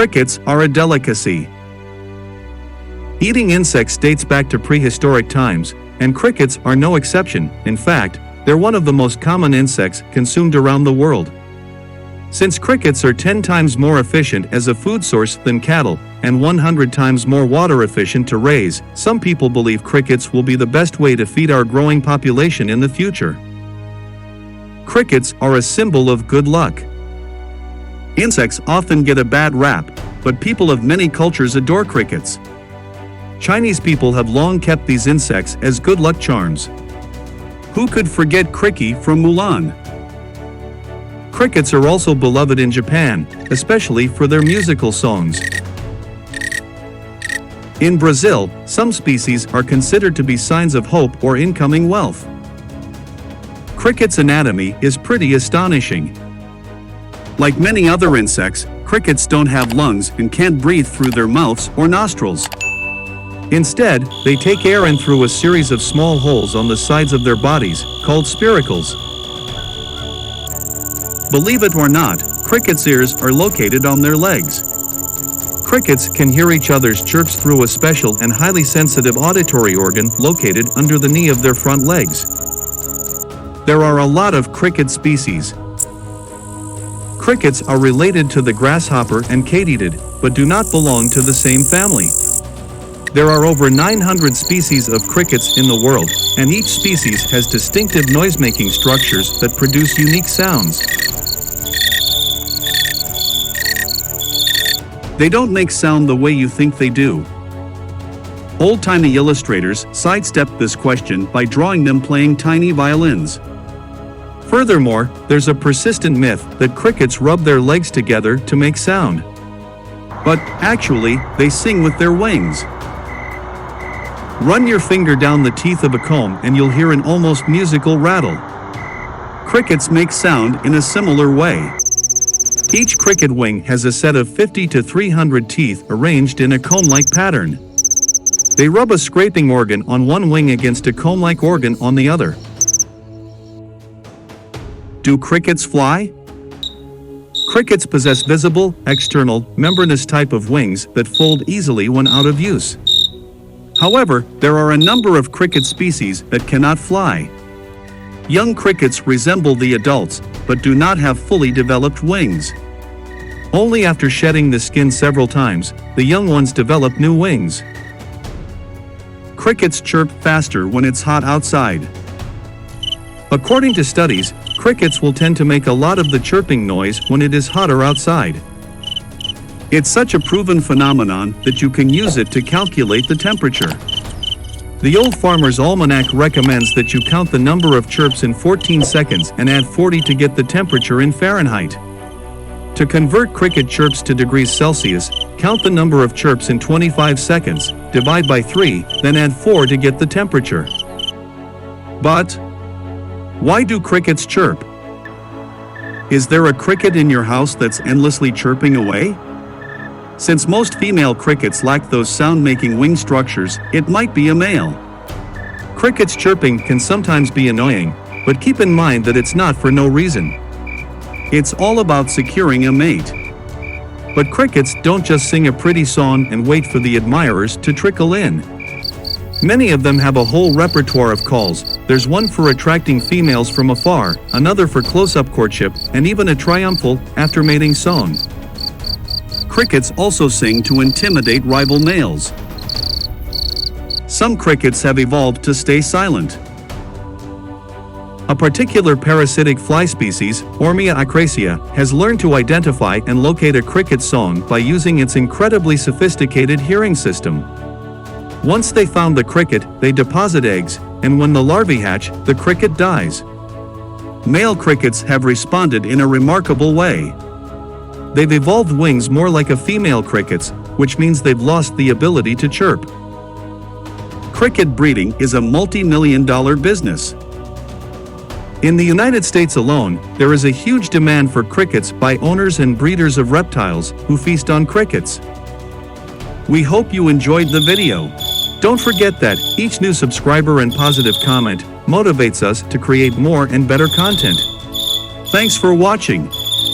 Crickets are a delicacy. Eating insects dates back to prehistoric times, and crickets are no exception. In fact, they're one of the most common insects consumed around the world. Since crickets are 10 times more efficient as a food source than cattle, and 100 times more water efficient to raise, some people believe crickets will be the best way to feed our growing population in the future. Crickets are a symbol of good luck. Insects often get a bad rap, but people of many cultures adore crickets. Chinese people have long kept these insects as good luck charms. Who could forget Cricky from Mulan? Crickets are also beloved in Japan, especially for their musical songs. In Brazil, some species are considered to be signs of hope or incoming wealth. Crickets' anatomy is pretty astonishing. Like many other insects, crickets don't have lungs and can't breathe through their mouths or nostrils. Instead, they take air in through a series of small holes on the sides of their bodies, called spiracles. Believe it or not, crickets' ears are located on their legs. Crickets can hear each other's chirps through a special and highly sensitive auditory organ located under the knee of their front legs. There are a lot of cricket species. Crickets are related to the grasshopper and katydid, but do not belong to the same family. There are over 900 species of crickets in the world, and each species has distinctive noise-making structures that produce unique sounds. They don't make sound the way you think they do. Old-timey illustrators sidestepped this question by drawing them playing tiny violins. Furthermore, there's a persistent myth that crickets rub their legs together to make sound. But, actually, they sing with their wings. Run your finger down the teeth of a comb and you'll hear an almost musical rattle. Crickets make sound in a similar way. Each cricket wing has a set of 50 to 300 teeth arranged in a comb-like pattern. They rub a scraping organ on one wing against a comb-like organ on the other. Do crickets fly? Crickets possess visible, external, membranous type of wings that fold easily when out of use. However, there are a number of cricket species that cannot fly. Young crickets resemble the adults, but do not have fully developed wings. Only after shedding the skin several times, the young ones develop new wings. Crickets chirp faster when it's hot outside. According to studies, crickets will tend to make a lot of the chirping noise when it is hotter outside. It's such a proven phenomenon that you can use it to calculate the temperature. The Old Farmer's Almanac recommends that you count the number of chirps in 14 seconds and add 40 to get the temperature in Fahrenheit. To convert cricket chirps to degrees Celsius, count the number of chirps in 25 seconds, divide by 3, then add 4 to get the temperature. But why do crickets chirp? Is there a cricket in your house that's endlessly chirping away? Since most female crickets lack those sound-making wing structures, it might be a male. Crickets chirping can sometimes be annoying, but keep in mind that it's not for no reason. It's all about securing a mate. But crickets don't just sing a pretty song and wait for the admirers to trickle in. Many of them have a whole repertoire of calls. There's one for attracting females from afar, another for close-up courtship, and even a triumphal, after-mating song. Crickets also sing to intimidate rival males. Some crickets have evolved to stay silent. A particular parasitic fly species, Ormia acracea, has learned to identify and locate a cricket song by using its incredibly sophisticated hearing system. Once they found the cricket, they deposit eggs, and when the larvae hatch, the cricket dies. Male crickets have responded in a remarkable way. They've evolved wings more like a female cricket's, which means they've lost the ability to chirp. Cricket breeding is a multi-million-dollar business. In the United States alone, there is a huge demand for crickets by owners and breeders of reptiles who feast on crickets. We hope you enjoyed the video. Don't forget that each new subscriber and positive comment motivates us to create more and better content. Thanks for watching.